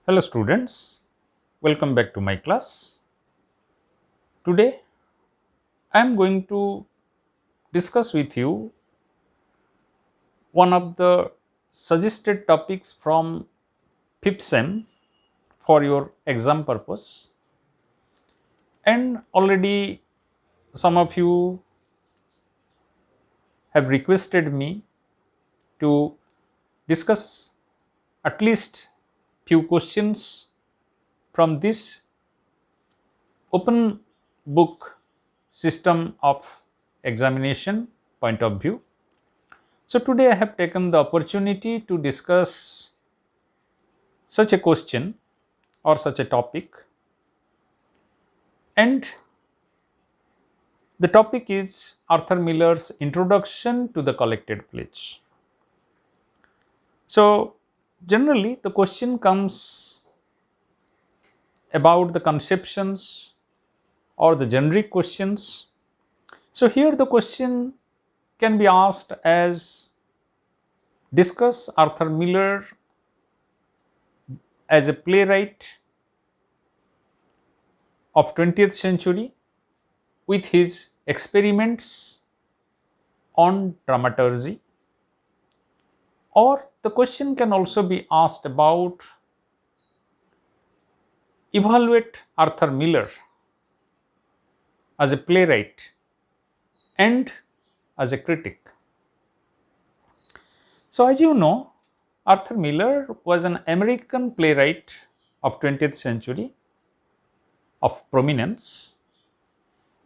Hello students, welcome back to my class. Today I am going to discuss with you one of the suggested topics from 5th sem for your exam purpose, and already some of you have requested me to discuss at least few questions from this open book system of examination point of view. So, today I have taken the opportunity to discuss such a question or such a topic, and the topic is Arthur Miller's Introduction to the Collected Pledge. So, generally the question comes about the conceptions or the generic questions. So, here the question can be asked as, discuss Arthur Miller as a playwright of 20th century with his experiments on dramaturgy. Or the question can also be asked about, evaluate Arthur Miller as a playwright and as a critic. So, as you know, Arthur Miller was an American playwright of 20th century of prominence,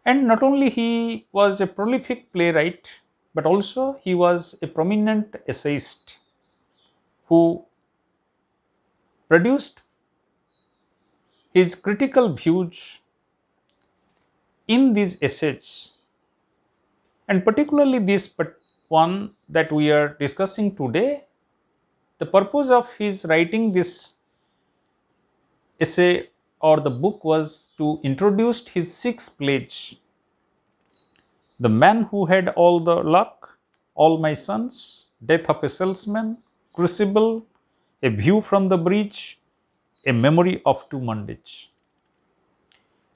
and not only he was a prolific playwright, but also he was a prominent essayist who produced his critical views in these essays, and particularly this one that we are discussing today. The purpose of his writing this essay or the book was to introduce his sixth pledge: the man who had all the luck, all my sons, death of a salesman, Crucible, a view from the bridge, a memory of two Mondays.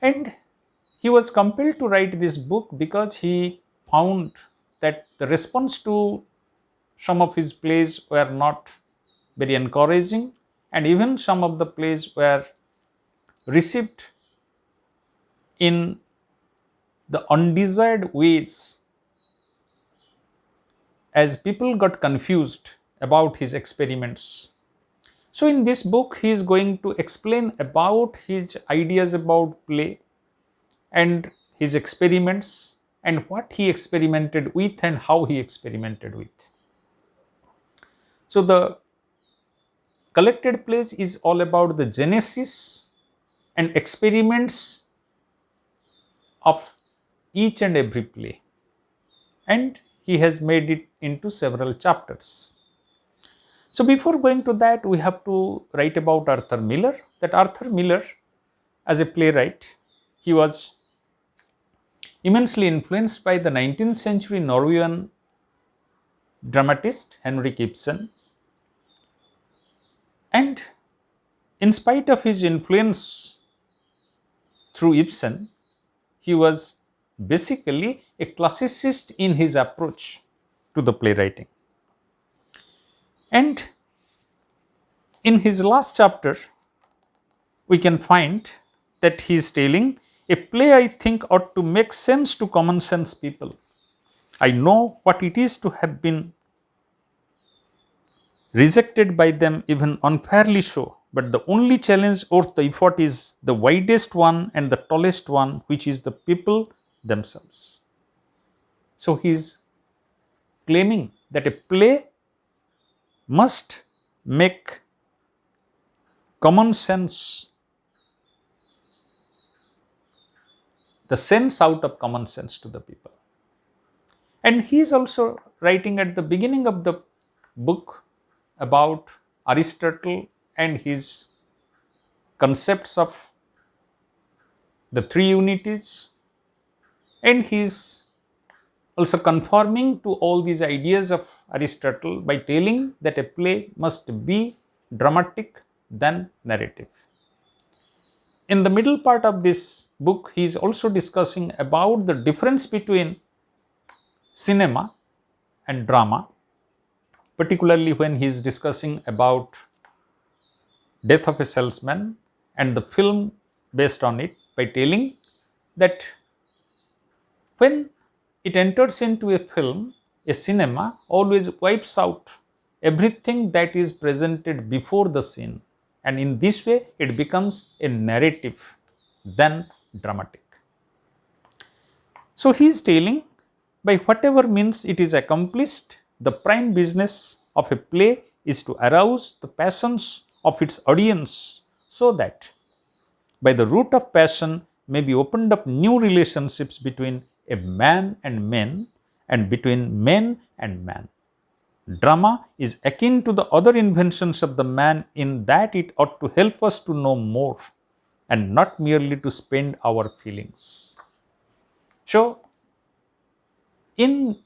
And he was compelled to write this book because he found that the response to some of his plays were not very encouraging, and even some of the plays were received in the undesired ways, as people got confused about his experiments. So, in this book, he is going to explain about his ideas about play and his experiments and what he experimented with and how he experimented with. So, the collected plays is all about the genesis and experiments of each and every play, and he has made it into several chapters. So, before going to that, we have to write about Arthur Miller. That Arthur Miller, as a playwright, he was immensely influenced by the 19th century Norwegian dramatist Henrik Ibsen, and in spite of his influence through Ibsen, he was basically a classicist in his approach to the playwriting. And in his last chapter, we can find that he is telling, a play I think ought to make sense to common sense people. I know what it is to have been rejected by them, even unfairly so, but the only challenge worth the effort is the widest one and the tallest one, which is the people themselves. So, he is claiming that a play must make common sense, the sense out of common sense to the people. And he is also writing at the beginning of the book about Aristotle and his concepts of the three unities, and he is also conforming to all these ideas of Aristotle by telling that a play must be dramatic, than narrative. In the middle part of this book, he is also discussing about the difference between cinema and drama, particularly when he is discussing about Death of a Salesman and the film based on it, by telling that when it enters into a film, a cinema always wipes out everything that is presented before the scene, and in this way it becomes a narrative than dramatic. So he is telling, by whatever means it is accomplished, the prime business of a play is to arouse the passions of its audience, so that by the root of passion may be opened up new relationships between a man and men, and between men and man. Drama is akin to the other inventions of the man in that it ought to help us to know more and not merely to spend our feelings. So, in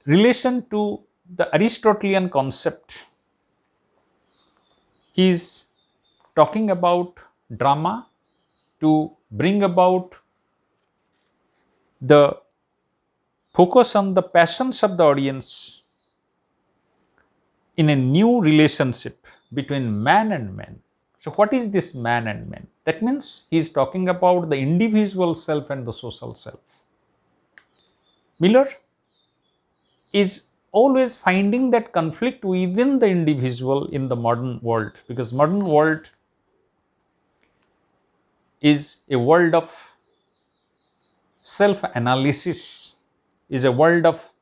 relation to the Aristotelian concept, he is talking about drama to bring about the focus on the passions of the audience in a new relationship between man and man. So, what is this man and man? That means he is talking about the individual self and the social self. Miller is always finding that conflict within the individual in the modern world, because modern world is a world of self analysis, is a world of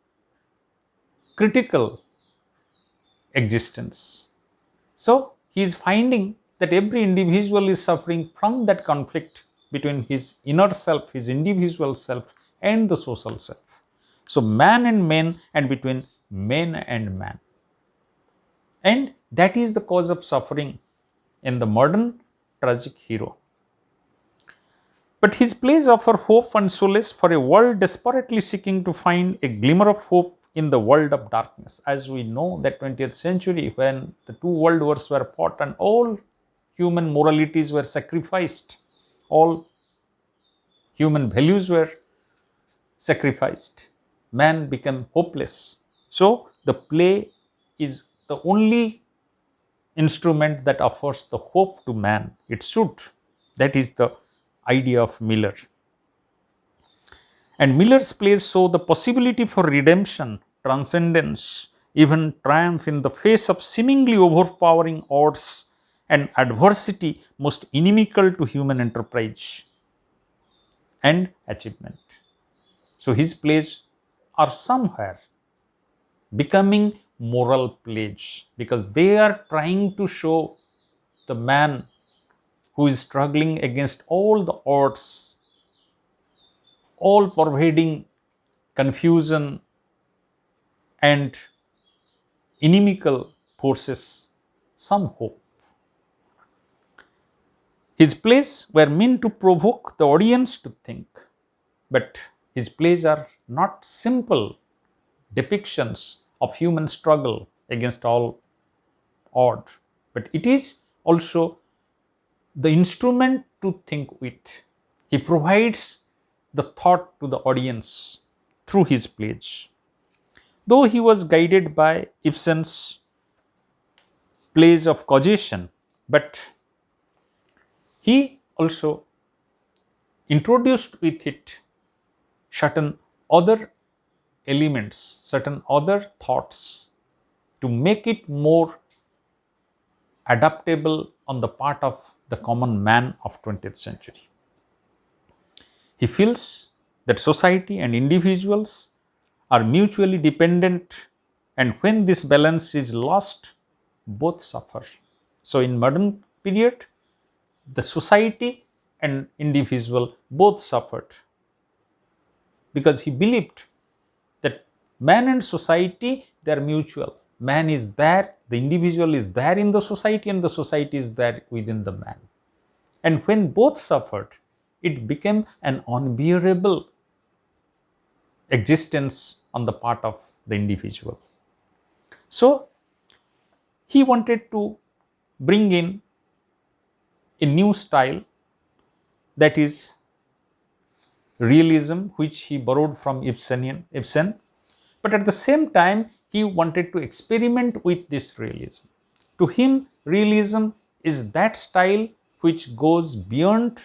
critical existence. So, he is finding that every individual is suffering from that conflict between his inner self, his individual self, and the social self. So, man and man, and between man and man. And that is the cause of suffering in the modern tragic hero. But his plays offer hope and solace for a world desperately seeking to find a glimmer of hope in the world of darkness. As we know, that 20th century, when the two world wars were fought and all human moralities were sacrificed, all human values were sacrificed, man became hopeless. So, the play is the only instrument that offers the hope to man. It should. That is the idea of Miller. And Miller's plays show the possibility for redemption, transcendence, even triumph in the face of seemingly overpowering odds and adversity most inimical to human enterprise and achievement. So, his plays are somewhere becoming moral plays, because they are trying to show the man who is struggling against all the odds, all pervading confusion and inimical forces, some hope. His plays were meant to provoke the audience to think, but his plays are not simple depictions of human struggle against all odds, but it is also the instrument to think with. He provides the thought to the audience through his plays. Though he was guided by Ibsen's plays of causation, but he also introduced with it certain other elements, certain other thoughts to make it more adaptable on the part of the common man of 20th century. He feels that society and individuals are mutually dependent, and when this balance is lost, both suffer. So, in modern period, the society and individual both suffered, because he believed that man and society, they are mutual. Man is there, the individual is there in the society, and the society is there within the man. And when both suffered, it became an unbearable existence on the part of the individual. So, he wanted to bring in a new style, that is realism, which he borrowed from Ibsen, but at the same time he wanted to experiment with this realism. To him, realism is that style which goes beyond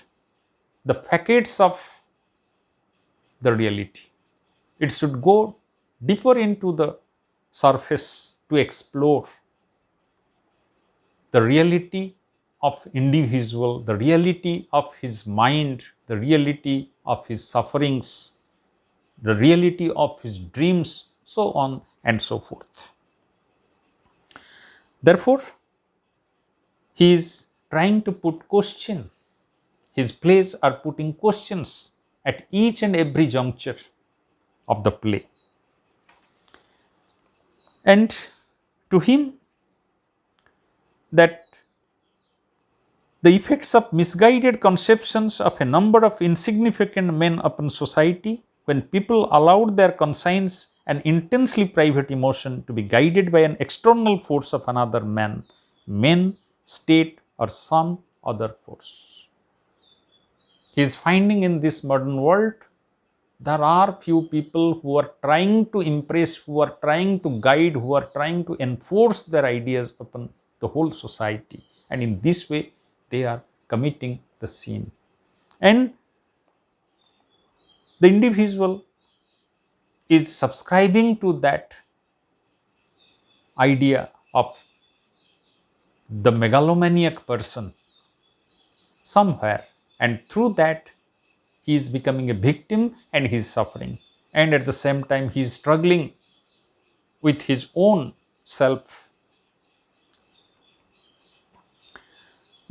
the facets of the reality. It should go deeper into the surface to explore the reality of individual, the reality of his mind, the reality of his sufferings, the reality of his dreams, so on and so forth. Therefore, he is trying to put question. His plays are putting questions at each and every juncture of the play. And to him, that the effects of misguided conceptions of a number of insignificant men upon society, when people allowed their conscience and intensely private emotion to be guided by an external force of another man, state, or some other force. He is finding in this modern world, there are few people who are trying to impress, who are trying to guide, who are trying to enforce their ideas upon the whole society, and in this way they are committing the sin. And the individual is subscribing to that idea of the megalomaniac person somewhere, and through that he is becoming a victim and he is suffering, and at the same time he is struggling with his own self.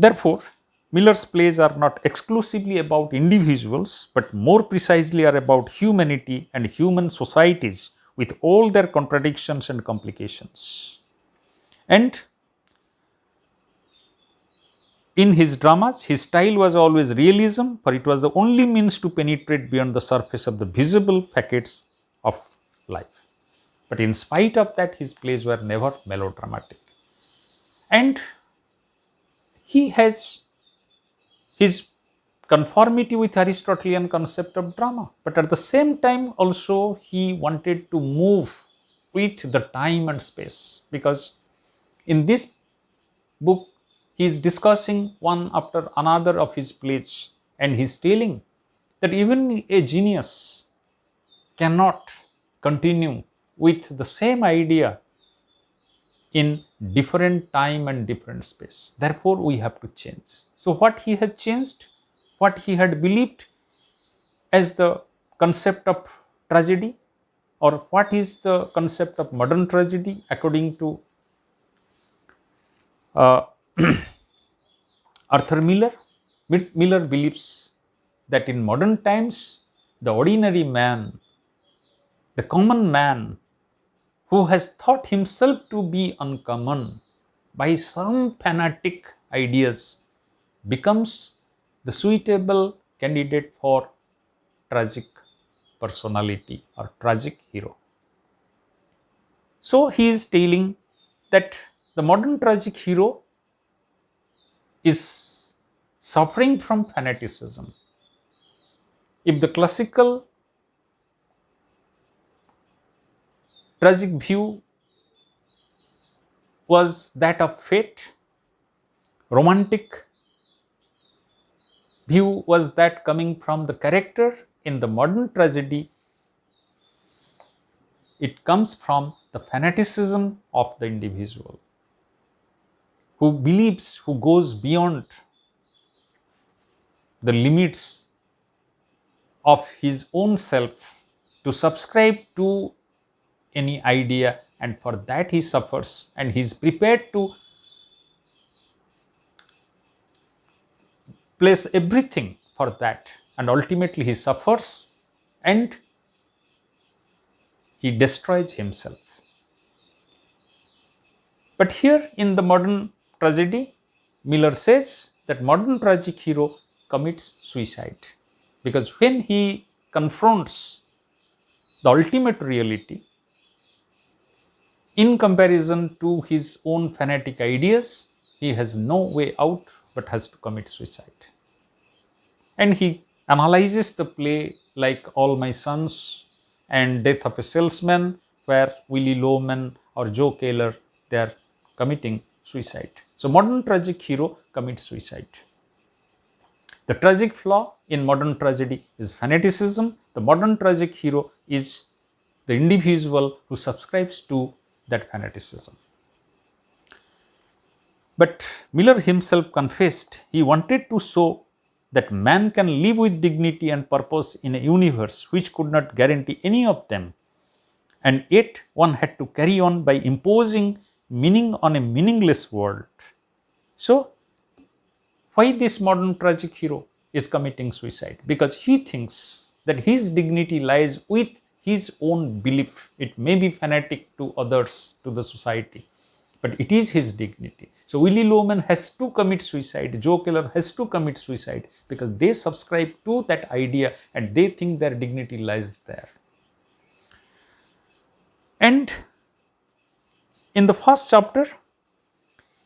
Therefore, Miller's plays are not exclusively about individuals, but more precisely are about humanity and human societies with all their contradictions and complications. And in his dramas, his style was always realism, for it was the only means to penetrate beyond the surface of the visible facets of life. But in spite of that, his plays were never melodramatic. And he has his conformity with Aristotelian concept of drama, but at the same time also he wanted to move with the time and space, because in this book he is discussing one after another of his plays, and he is telling that even a genius cannot continue with the same idea in different time and different space. Therefore, we have to change. So, what he had changed, what he had believed as the concept of tragedy, or what is the concept of modern tragedy according to uh, Arthur Miller. Miller believes that in modern times, the ordinary man, the common man, who has thought himself to be uncommon by some fanatic ideas, becomes the suitable candidate for tragic personality or tragic hero. So he is telling that the modern tragic hero is suffering from fanaticism. If the classical tragic view was that of fate, romantic view was that coming from the character, in the modern tragedy it comes from the fanaticism of the individual, who believes, who goes beyond the limits of his own self to subscribe to any idea, and for that he suffers, and he is prepared to place everything for that, and ultimately he suffers and he destroys himself. But here in the modern tragedy, Miller says that modern tragic hero commits suicide, because when he confronts the ultimate reality, In comparison to his own fanatic ideas, he has no way out but has to commit suicide. And he analyzes the play like All My Sons and Death of a Salesman, where Willie Loman or Joe Keller, they are committing suicide. So modern tragic hero commits suicide. The tragic flaw in modern tragedy is fanaticism. The modern tragic hero is the individual who subscribes to that fanaticism. But Miller himself confessed he wanted to show that man can live with dignity and purpose in a universe which could not guarantee any of them, and yet one had to carry on by imposing meaning on a meaningless world. So, why this modern tragic hero is committing suicide? Because he thinks that his dignity lies with his own belief. It may be fanatic to others, to the society, but it is his dignity. So Willie Loman has to commit suicide, Joe Keller has to commit suicide, because they subscribe to that idea and they think their dignity lies there. And in the first chapter,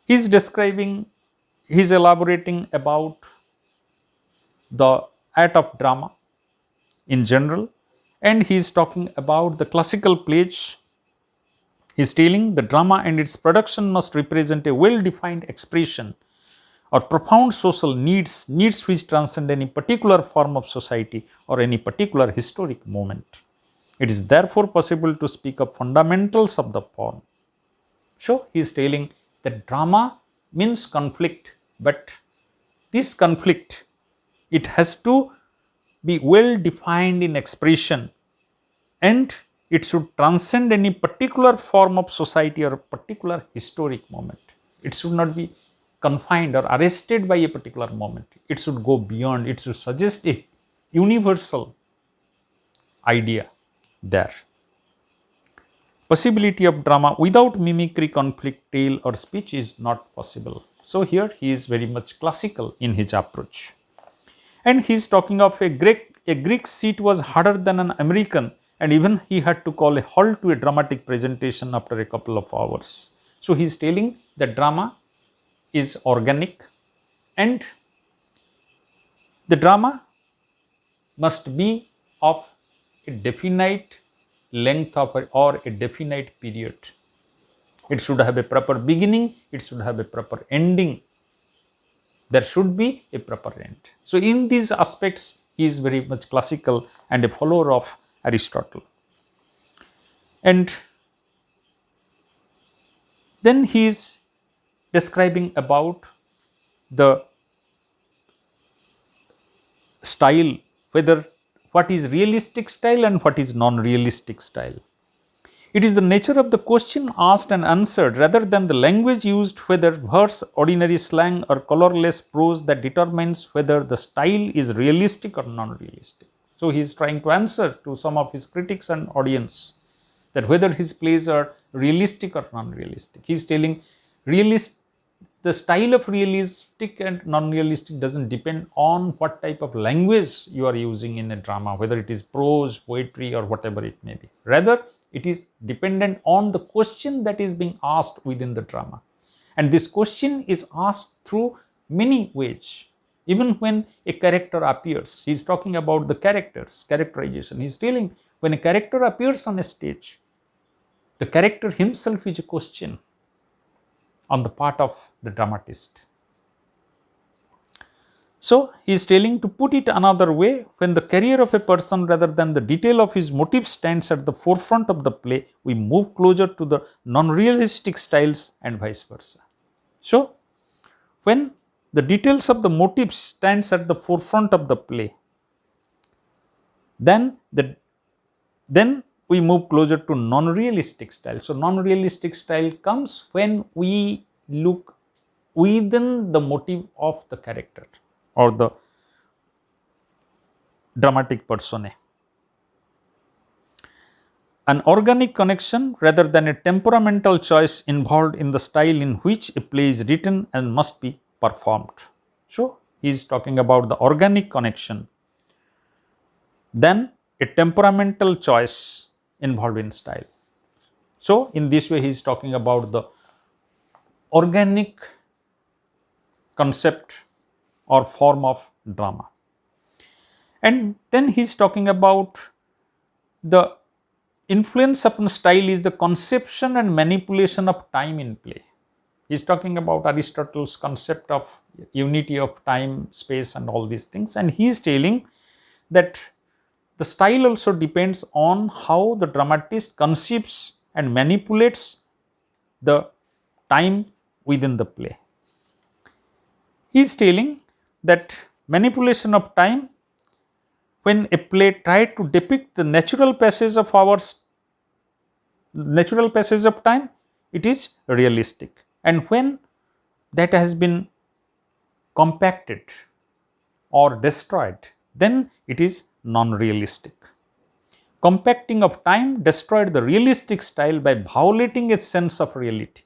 he is elaborating about the art of drama in general, and he is talking about the classical plays. He is telling the drama and its production must represent a well-defined expression or profound social needs which transcend any particular form of society or any particular historic moment. It is therefore possible to speak of fundamentals of the form. So, he is telling that drama means conflict, but this conflict, it has to be well defined in expression, and it should transcend any particular form of society or a particular historic moment. It should not be confined or arrested by a particular moment. It should go beyond. It should suggest a universal idea there. Possibility of drama without mimicry, conflict, tale or speech is not possible. So here he is very much classical in his approach. And he is talking of a Greek seat was harder than an American, and even he had to call a halt to a dramatic presentation after a couple of hours. So he is telling that drama is organic, and the drama must be of a definite length of or a definite period. It should have a proper beginning, it should have a proper ending. There should be a proper end. So in these aspects, he is very much classical and a follower of Aristotle. And then he is describing about the style, whether what is realistic style and what is non-realistic style. It is the nature of the question asked and answered rather than the language used, whether verse, ordinary slang or colorless prose, that determines whether the style is realistic or non-realistic. So he is trying to answer to some of his critics and audience that whether his plays are realistic or non-realistic. He is telling the style of realistic and non-realistic doesn't depend on what type of language you are using in a drama, whether it is prose, poetry or whatever it may be. Rather, it is dependent on the question that is being asked within the drama. And this question is asked through many ways. Even when a character appears, he is talking about the characters, characterization. He is telling when a character appears on a stage, the character himself is a question on the part of the dramatist. So, he is telling, to put it another way, when the career of a person rather than the detail of his motive stands at the forefront of the play, we move closer to the non-realistic styles and vice versa. So, when the details of the motive stands at the forefront of the play, then we move closer to non-realistic style. So, non-realistic style comes when we look within the motive of the character or the dramatic personae. An organic connection rather than a temperamental choice involved in the style in which a play is written and must be performed. So, he is talking about the organic connection, then a temperamental choice involved in style. So in this way he is talking about the organic concept or form of drama. And then he is talking about the influence upon style is the conception and manipulation of time in play. He is talking about Aristotle's concept of unity of time, space, and all these things. And he is telling that the style also depends on how the dramatist conceives and manipulates the time within the play. He is telling that manipulation of time, when a play tried to depict the natural passage of time, it is realistic. And when that has been compacted or destroyed, then it is non-realistic. Compacting of time destroyed the realistic style by violating its sense of reality,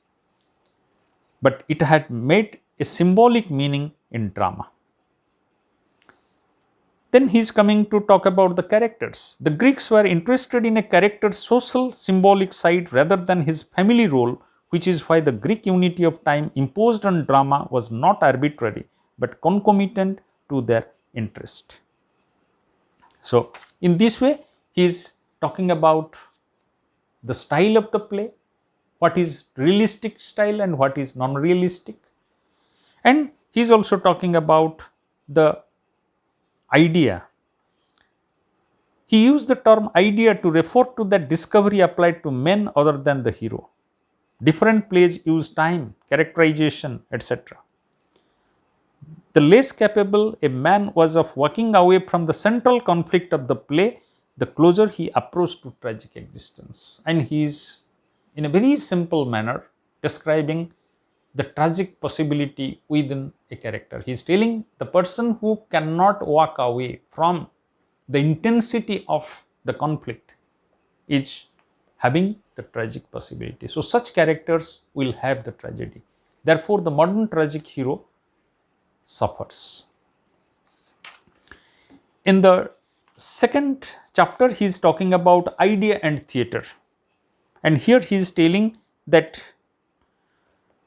but it had made a symbolic meaning in drama. Then he is coming to talk about the characters. The Greeks were interested in a character's social symbolic side rather than his family role, which is why the Greek unity of time imposed on drama was not arbitrary but concomitant to their interest. So in this way he is talking about the style of the play, what is realistic style and what is non-realistic. And he is also talking about the idea. He used the term idea to refer to that discovery applied to men other than the hero. Different plays use time, characterization, etc. The less capable a man was of walking away from the central conflict of the play, the closer he approached to tragic existence. And he is, in a very simple manner, describing the tragic possibility within a character. He is telling the person who cannot walk away from the intensity of the conflict is having the tragic possibility. So such characters will have the tragedy. Therefore, the modern tragic hero suffers. In the second chapter, he is talking about idea and theatre. And here he is telling that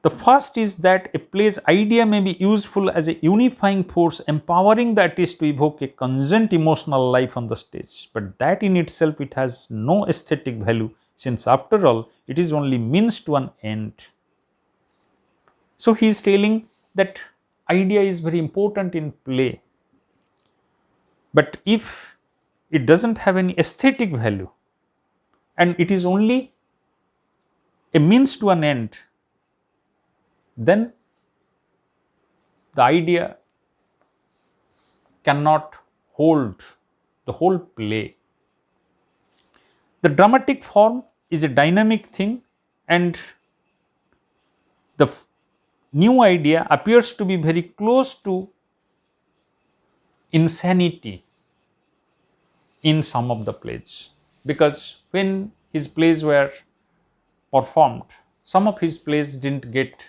the first is that a play's idea may be useful as a unifying force, empowering the artist to evoke a congent emotional life on the stage. But that in itself, it has no aesthetic value, since after all, it is only means to an end. So he is telling that idea is very important in play. But if it doesn't have any aesthetic value and it is only a means to an end, then the idea cannot hold the whole play. The dramatic form is a dynamic thing, and the new idea appears to be very close to insanity in some of the plays, because when his plays were performed, some of his plays didn't get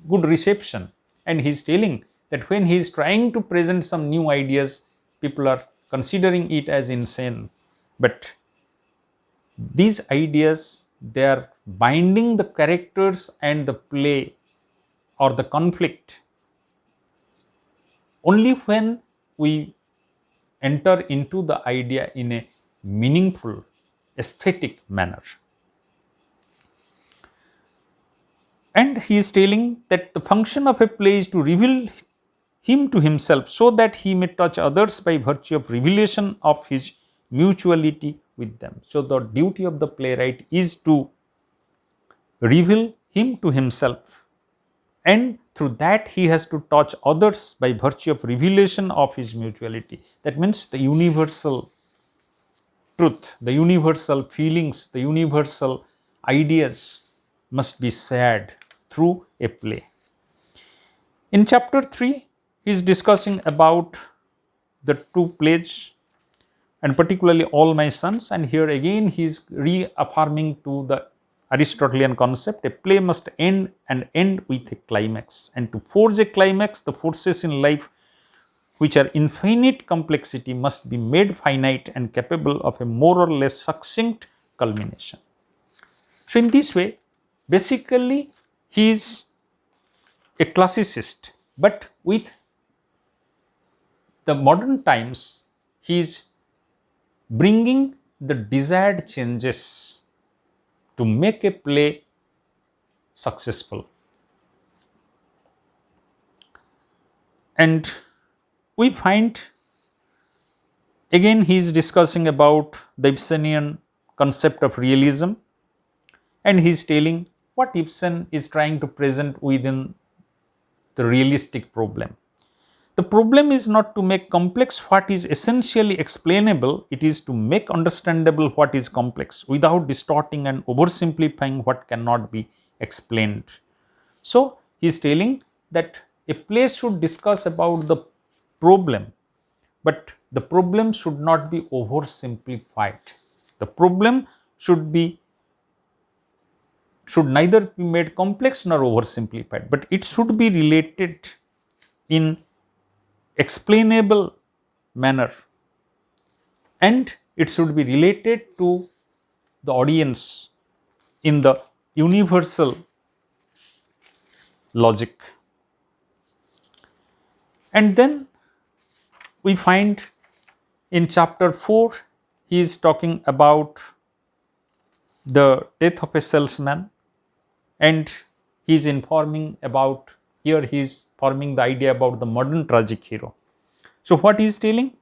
good reception, and he is telling that when he is trying to present some new ideas, people are considering it as insane. But these ideas, they are binding the characters and the play or the conflict only when we enter into the idea in a meaningful, aesthetic manner. And he is telling that the function of a play is to reveal him to himself so that he may touch others by virtue of revelation of his mutuality with them. So the duty of the playwright is to reveal him to himself, and through that he has to touch others by virtue of revelation of his mutuality. That means the universal truth, the universal feelings, the universal ideas must be shared through a play. In chapter 3, he is discussing about the two plays, and particularly All My Sons, and here again he is reaffirming to the Aristotelian concept, a play must end and end with a climax, and to forge a climax, the forces in life which are infinite complexity must be made finite and capable of a more or less succinct culmination. So, in this way, basically, he is a classicist, but with the modern times, he is bringing the desired changes to make a play successful. And we find again he is discussing about the Ibsenian concept of realism, and he is telling what Ibsen is trying to present within the realistic problem. The problem is not to make complex what is essentially explainable, it is to make understandable what is complex without distorting and oversimplifying what cannot be explained. So, he is telling that a play should discuss about the problem, but the problem should not be oversimplified. The problem should neither be made complex nor oversimplified, but it should be related in explainable manner, and it should be related to the audience in the universal logic. And then we find in chapter 4 he is talking about the death of a salesman, and he is informing about, here he is forming the idea about the modern tragic hero. So, what he is telling?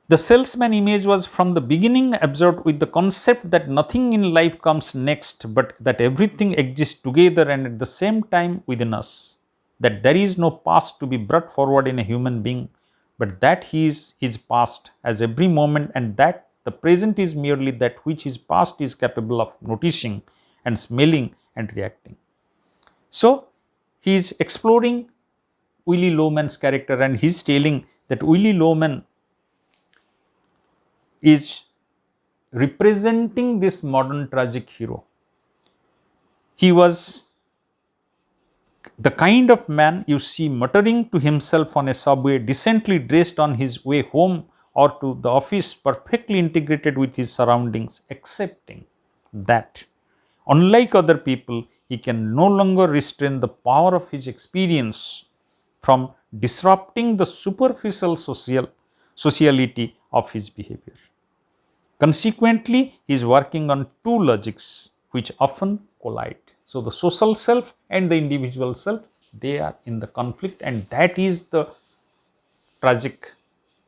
The salesman image was from the beginning absorbed with the concept that nothing in life comes next, but that everything exists together and at the same time within us. That there is no past to be brought forward in a human being, but that he is his past as every moment, and that the present is merely that which his past is capable of noticing and smelling and reacting. So, he is exploring Willy Loman's character, and he is telling that Willy Loman is representing this modern tragic hero. He was the kind of man you see muttering to himself on a subway, decently dressed on his way home or to the office, perfectly integrated with his surroundings, accepting that, unlike other people, he can no longer restrain the power of his experience from disrupting the superficial sociality of his behavior. Consequently, he is working on two logics which often collide. So, the social self and the individual self, they are in the conflict, and that is the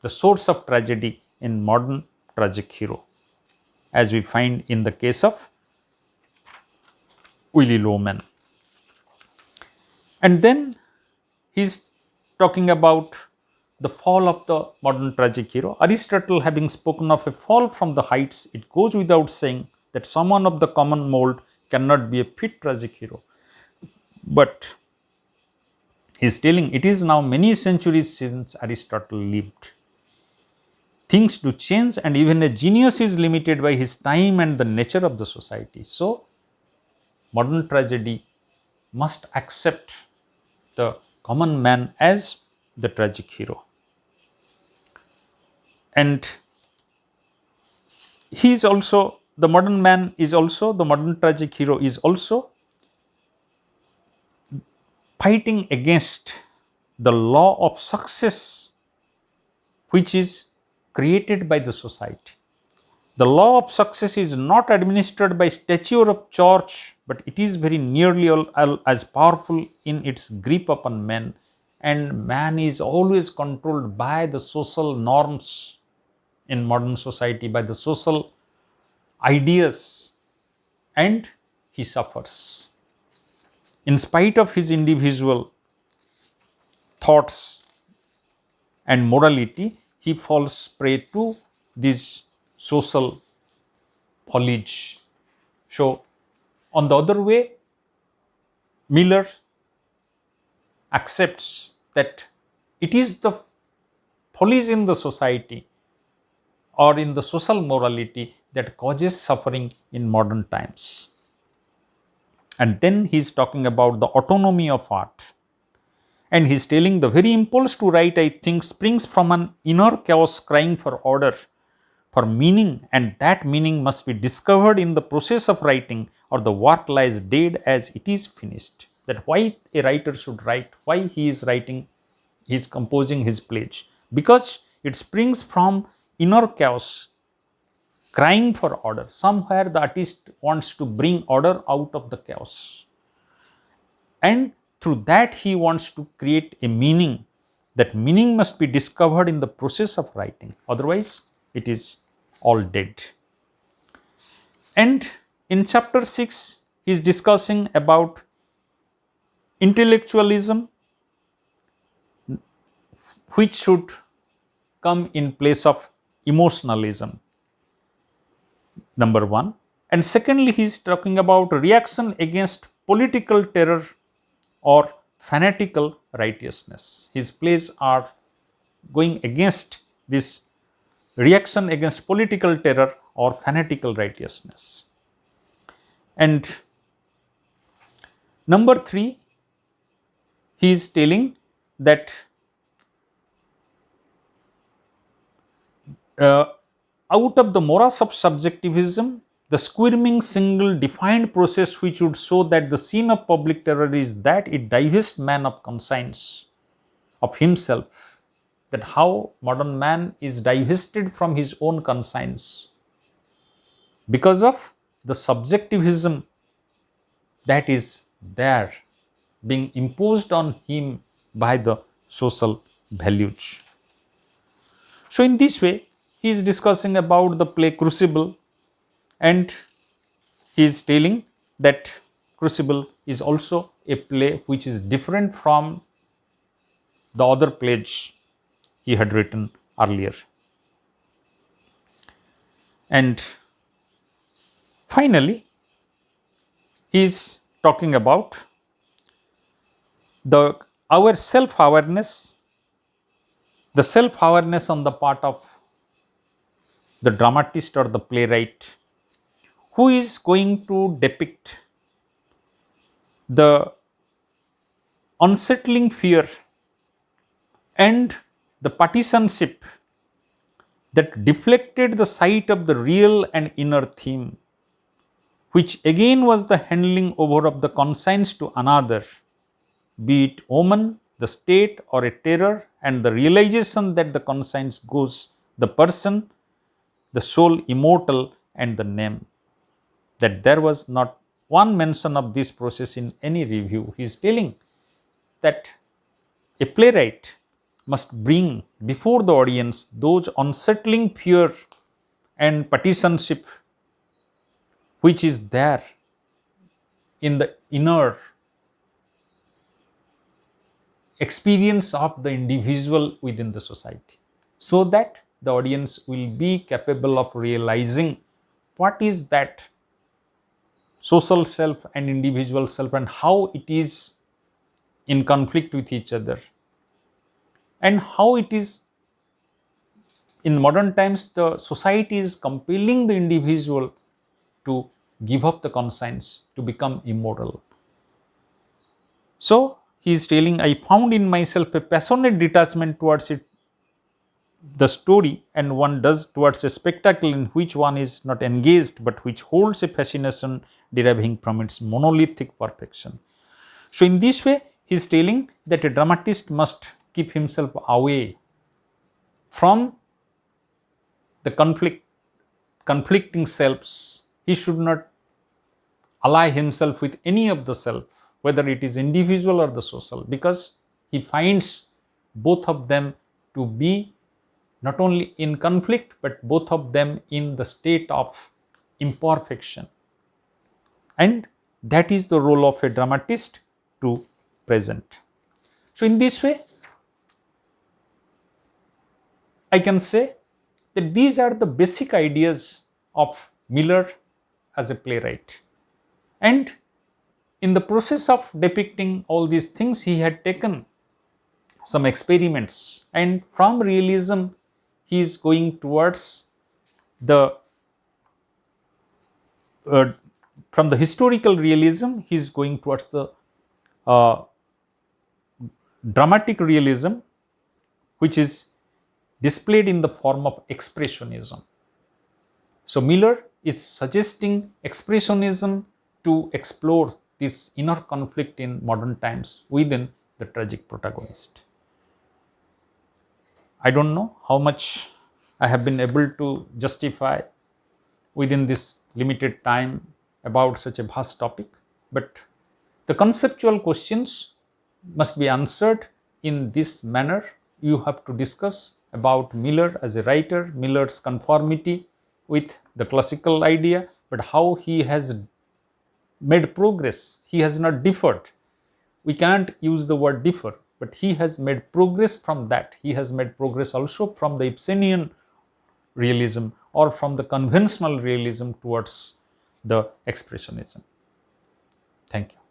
source of tragedy in modern tragic hero, as we find in the case of Willy Loman. And then he is talking about the fall of the modern tragic hero. Aristotle, having spoken of a fall from the heights, it goes without saying that someone of the common mold cannot be a fit tragic hero. But he is telling it is now many centuries since Aristotle lived. Things do change, and even a genius is limited by his time and the nature of the society. So, modern tragedy must accept the common man as the tragic hero. And he is also, the modern man is also, the modern tragic hero is also fighting against the law of success which is created by the society. The law of success is not administered by stature of church, but it is very nearly as powerful in its grip upon man, and man is always controlled by the social norms in modern society, by the social ideas, and he suffers. In spite of his individual thoughts and morality, he falls prey to this social foliage. So, on the other way, Miller accepts that it is the foliage in the society or in the social morality that causes suffering in modern times. And then he is talking about the autonomy of art. And he is telling the very impulse to write, I think, springs from an inner chaos crying for order, for meaning, and that meaning must be discovered in the process of writing, or the work lies dead as it is finished. That why a writer should write, why he is writing, he is composing his pledge, because it springs from inner chaos, crying for order. Somewhere the artist wants to bring order out of the chaos, and through that he wants to create a meaning. That meaning must be discovered in the process of writing, otherwise it is all dead. And in chapter 6 he is discussing about intellectualism, which should come in place of emotionalism, number 1. And secondly, he is talking about reaction against political terror or fanatical righteousness. His plays are going against this reaction against political terror or fanatical righteousness. And number 3, he is telling that out of the morass of subjectivism, the squirming single defined process which would show that the sin of public terror is that it divests man of conscience, of himself, that how modern man is divested from his own conscience because of the subjectivism that is there being imposed on him by the social values. So in this way, he is discussing about the play Crucible, and he is telling that Crucible is also a play which is different from the other plays he had written earlier. And finally, he is talking about our self-awareness, the self-awareness on the part of the dramatist or the playwright, who is going to depict the unsettling fear and the partisanship that deflected the sight of the real and inner theme, which again was the handling over of the conscience to another, be it omen, the state, or a terror, and the realization that the conscience goes, the person, the soul immortal, and the name. That there was not one mention of this process in any review. He is telling that a playwright must bring before the audience those unsettling fear and partisanship which is there in the inner experience of the individual within the society, so that the audience will be capable of realizing what is that social self and individual self and how it is in conflict with each other, and how it is in modern times the society is compelling the individual to give up the conscience to become immortal. So he is telling, I found in myself a passionate detachment towards it, the story, and one does towards a spectacle in which one is not engaged but which holds a fascination deriving from its monolithic perfection. So in this way, he is telling that a dramatist must keep himself away from the conflicting selves. He should not ally himself with any of the self, whether it is individual or the social, because he finds both of them to be not only in conflict but both of them in the state of imperfection. And that is the role of a dramatist to present. So in this way, I can say that these are the basic ideas of Miller as a playwright. And in the process of depicting all these things, he had taken some experiments, and from realism he is going towards the from the historical realism he is going towards the uh, dramatic realism, which is displayed in the form of expressionism. So Miller is suggesting expressionism to explore this inner conflict in modern times within the tragic protagonist. I don't know how much I have been able to justify within this limited time about such a vast topic, but the conceptual questions must be answered in this manner. You have to discuss about Miller as a writer, Miller's conformity with the classical idea, but how he has made progress. He has not differed. We can't use the word differ, but he has made progress from that. He has made progress also from the Ibsenian realism or from the conventional realism towards the expressionism. Thank you.